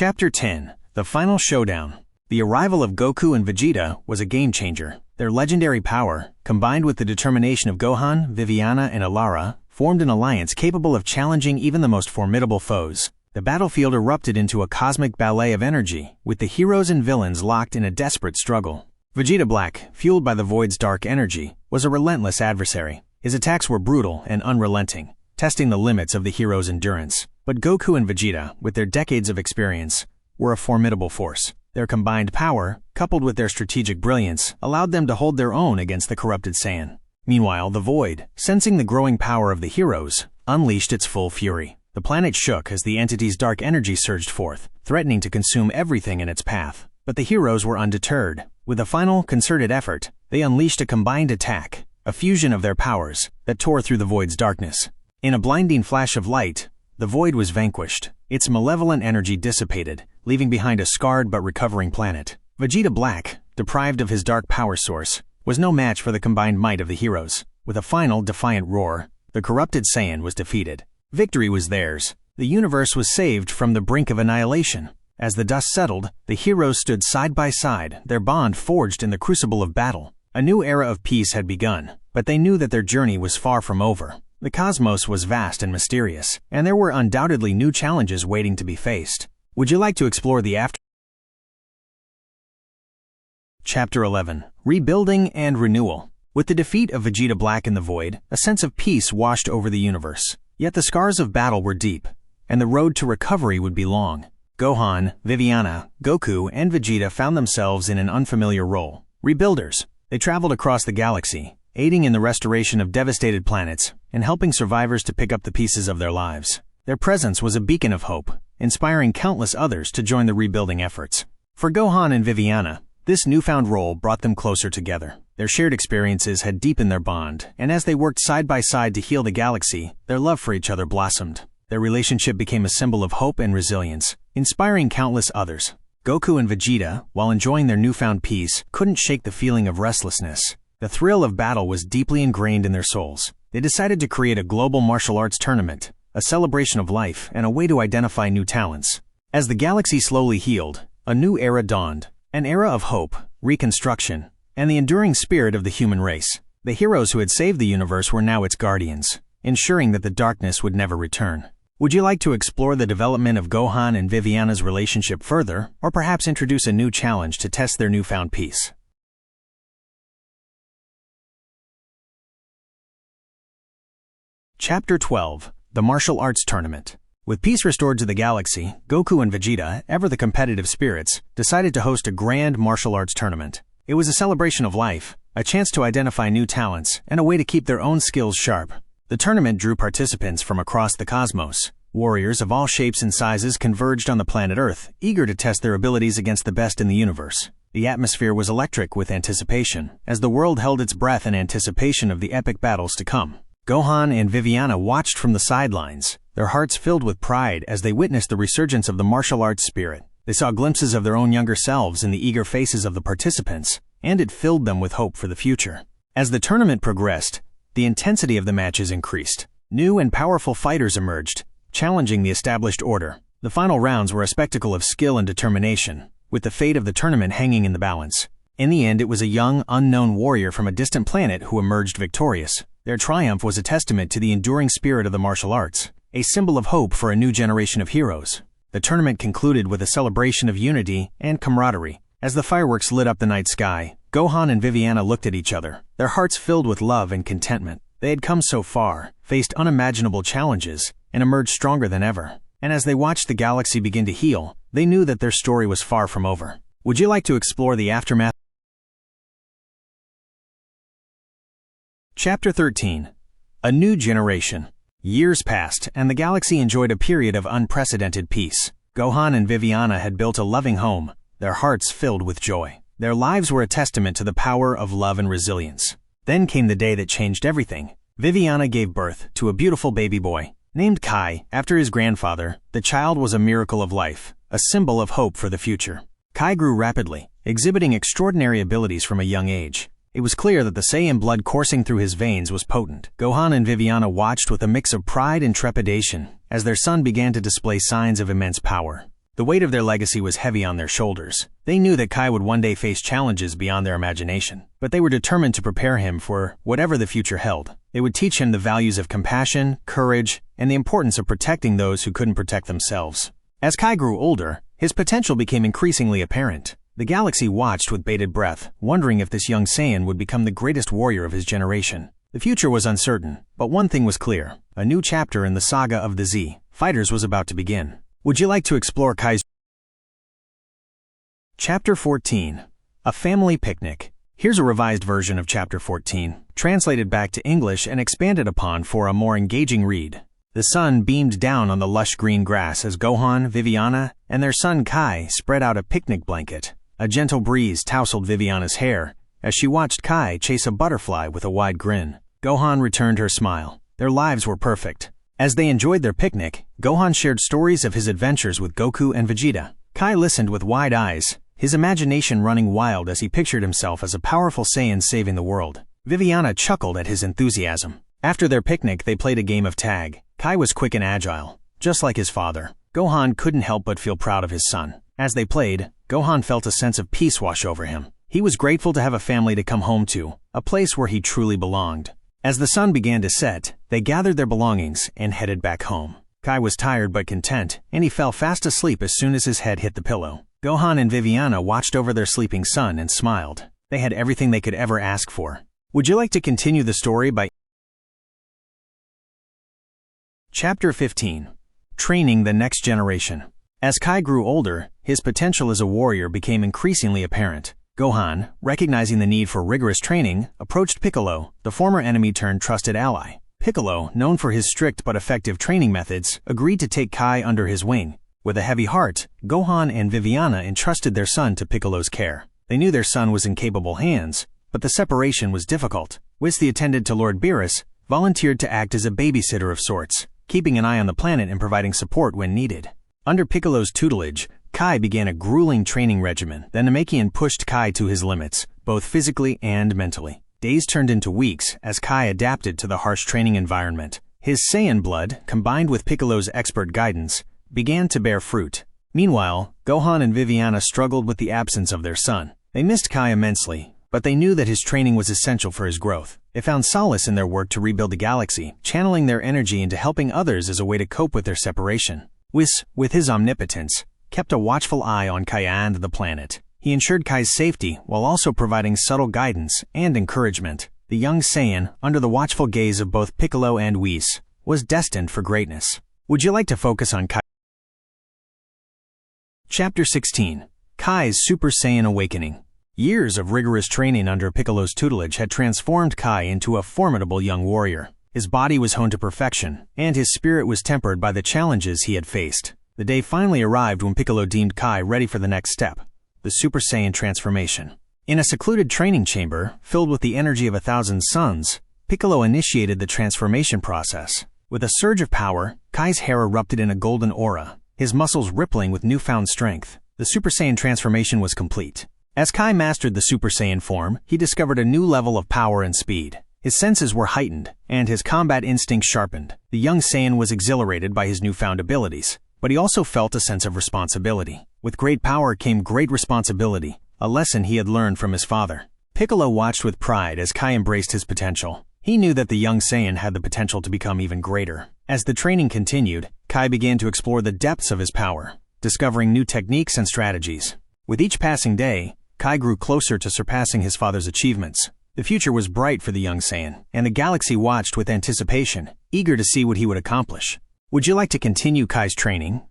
Chapter 10: The Final Showdown. The arrival of Goku and Vegeta was a game-changer. Their legendary power, combined with the determination of Gohan, Viviana, and Alara, formed an alliance capable of challenging even the most formidable foes. The battlefield erupted into a cosmic ballet of energy, with the heroes and villains locked in a desperate struggle. Vegeta Black, fueled by the Void's dark energy, was a relentless adversary. His attacks were brutal and unrelenting, testing the limits of the hero's endurance. But Goku and Vegeta, with their decades of experience, were a formidable force. Their combined power, coupled with their strategic brilliance, allowed them to hold their own against the corrupted Saiyan. Meanwhile, the Void, sensing the growing power of the heroes, unleashed its full fury. The planet shook as the entity's dark energy surged forth, threatening to consume everything in its path. But the heroes were undeterred. With a final, concerted effort, they unleashed a combined attack, a fusion of their powers, that tore through the Void's darkness. In a blinding flash of light, the Void was vanquished, its malevolent energy dissipated, leaving behind a scarred but recovering planet. Vegeta Black, deprived of his dark power source, was no match for the combined might of the heroes. With a final, defiant roar, the corrupted Saiyan was defeated. Victory was theirs. The universe was saved from the brink of annihilation. As the dust settled, the heroes stood side by side, their bond forged in the crucible of battle. A new era of peace had begun, but they knew that their journey was far from over. The cosmos was vast and mysterious, and there were undoubtedly new challenges waiting to be faced. Would you like to explore the after? Chapter 11: Rebuilding and Renewal. With the defeat of Vegeta Black in the Void, a sense of peace washed over the universe. Yet the scars of battle were deep, and the road to recovery would be long. Gohan, Viviana, Goku, and Vegeta found themselves in an unfamiliar role. Rebuilders. They traveled across the galaxy, aiding in the restoration of devastated planets and helping survivors to pick up the pieces of their lives. Their presence was a beacon of hope, inspiring countless others to join the rebuilding efforts. For Gohan and Viviana, this newfound role brought them closer together. Their shared experiences had deepened their bond, and as they worked side by side to heal the galaxy, their love for each other blossomed. Their relationship became a symbol of hope and resilience, inspiring countless others. Goku and Vegeta, while enjoying their newfound peace, couldn't shake the feeling of restlessness. The thrill of battle was deeply ingrained in their souls. They decided to create a global martial arts tournament, a celebration of life and a way to identify new talents. As the galaxy slowly healed, a new era dawned, an era of hope, reconstruction, and the enduring spirit of the human race. The heroes who had saved the universe were now its guardians, ensuring that the darkness would never return. Would you like to explore the development of Gohan and Viviana's relationship further, or perhaps introduce a new challenge to test their newfound peace? Chapter 12: The Martial Arts Tournament. With peace restored to the galaxy, Goku and Vegeta, ever the competitive spirits, decided to host a grand martial arts tournament. It was a celebration of life, a chance to identify new talents, and a way to keep their own skills sharp. The tournament drew participants from across the cosmos. Warriors of all shapes and sizes converged on the planet Earth, eager to test their abilities against the best in the universe. The atmosphere was electric with anticipation, as the world held its breath in anticipation of the epic battles to come. Gohan and Viviana watched from the sidelines, their hearts filled with pride as they witnessed the resurgence of the martial arts spirit. They saw glimpses of their own younger selves in the eager faces of the participants, and it filled them with hope for the future. As the tournament progressed, the intensity of the matches increased. New and powerful fighters emerged, challenging the established order. The final rounds were a spectacle of skill and determination, with the fate of the tournament hanging in the balance. In the end, it was a young, unknown warrior from a distant planet who emerged victorious. Their triumph was a testament to the enduring spirit of the martial arts, a symbol of hope for a new generation of heroes. The tournament concluded with a celebration of unity and camaraderie. As the fireworks lit up the night sky, Gohan and Viviana looked at each other, their hearts filled with love and contentment. They had come so far, faced unimaginable challenges, and emerged stronger than ever. And as they watched the galaxy begin to heal, they knew that their story was far from over. Would you like to explore the aftermath? Chapter 13: A New Generation. Years passed, and the galaxy enjoyed a period of unprecedented peace. Gohan and Viviana had built a loving home, their hearts filled with joy. Their lives were a testament to the power of love and resilience. Then came the day that changed everything. Viviana gave birth to a beautiful baby boy. Named Kai, after his grandfather, the child was a miracle of life, a symbol of hope for the future. Kai grew rapidly, exhibiting extraordinary abilities from a young age. It was clear that the Saiyan blood coursing through his veins was potent. Gohan and Viviana watched with a mix of pride and trepidation as their son began to display signs of immense power. The weight of their legacy was heavy on their shoulders. They knew that Kai would one day face challenges beyond their imagination, but they were determined to prepare him for whatever the future held. They would teach him the values of compassion, courage, and the importance of protecting those who couldn't protect themselves. As Kai grew older, his potential became increasingly apparent. The galaxy watched with bated breath, wondering if this young Saiyan would become the greatest warrior of his generation. The future was uncertain, but one thing was clear. A new chapter in the saga of the Z Fighters was about to begin. Would you like to explore Kai's Chapter 14. A Family Picnic. Here's a revised version of Chapter 14, translated back to English and expanded upon for a more engaging read. The sun beamed down on the lush green grass as Gohan, Viviana, and their son Kai spread out a picnic blanket. A gentle breeze tousled Viviana's hair as she watched Kai chase a butterfly with a wide grin. Gohan returned her smile. Their lives were perfect. As they enjoyed their picnic, Gohan shared stories of his adventures with Goku and Vegeta. Kai listened with wide eyes, his imagination running wild as he pictured himself as a powerful Saiyan saving the world. Viviana chuckled at his enthusiasm. After their picnic, they played a game of tag. Kai was quick and agile, just like his father. Gohan couldn't help but feel proud of his son. As they played, Gohan felt a sense of peace wash over him. He was grateful to have a family to come home to, a place where he truly belonged. As the sun began to set, they gathered their belongings and headed back home. Kai was tired but content, and he fell fast asleep as soon as his head hit the pillow. Gohan and Viviana watched over their sleeping son and smiled. They had everything they could ever ask for. Would you like to continue the story by Chapter 15. Training the Next Generation. As Kai grew older, his potential as a warrior became increasingly apparent. Gohan, recognizing the need for rigorous training, approached Piccolo, the former enemy-turned-trusted ally. Piccolo, known for his strict but effective training methods, agreed to take Kai under his wing. With a heavy heart, Gohan and Viviana entrusted their son to Piccolo's care. They knew their son was in capable hands, but the separation was difficult. Whis, the attendant to Lord Beerus, volunteered to act as a babysitter of sorts, keeping an eye on the planet and providing support when needed. Under Piccolo's tutelage, Kai began a grueling training regimen. The Namekian pushed Kai to his limits, both physically and mentally. Days turned into weeks as Kai adapted to the harsh training environment. His Saiyan blood, combined with Piccolo's expert guidance, began to bear fruit. Meanwhile, Gohan and Viviana struggled with the absence of their son. They missed Kai immensely, but they knew that his training was essential for his growth. They found solace in their work to rebuild the galaxy, channeling their energy into helping others as a way to cope with their separation. Whis, with his omnipotence, kept a watchful eye on Kai and the planet. He ensured Kai's safety while also providing subtle guidance and encouragement. The young Saiyan, under the watchful gaze of both Piccolo and Whis, was destined for greatness. Would you like to focus on Kai? Chapter 16. Kai's Super Saiyan Awakening. Years of rigorous training under Piccolo's tutelage had transformed Kai into a formidable young warrior. His body was honed to perfection, and his spirit was tempered by the challenges he had faced. The day finally arrived when Piccolo deemed Kai ready for the next step, the Super Saiyan transformation. In a secluded training chamber, filled with the energy of 1,000 suns, Piccolo initiated the transformation process. With a surge of power, Kai's hair erupted in a golden aura, his muscles rippling with newfound strength. The Super Saiyan transformation was complete. As Kai mastered the Super Saiyan form, he discovered a new level of power and speed. His senses were heightened, and his combat instincts sharpened. The young Saiyan was exhilarated by his newfound abilities, but he also felt a sense of responsibility. With great power came great responsibility, a lesson he had learned from his father. Piccolo watched with pride as Kai embraced his potential. He knew that the young Saiyan had the potential to become even greater. As the training continued, Kai began to explore the depths of his power, discovering new techniques and strategies. With each passing day, Kai grew closer to surpassing his father's achievements. The future was bright for the young Saiyan, and the galaxy watched with anticipation, eager to see what he would accomplish. Would you like to continue Kai's training?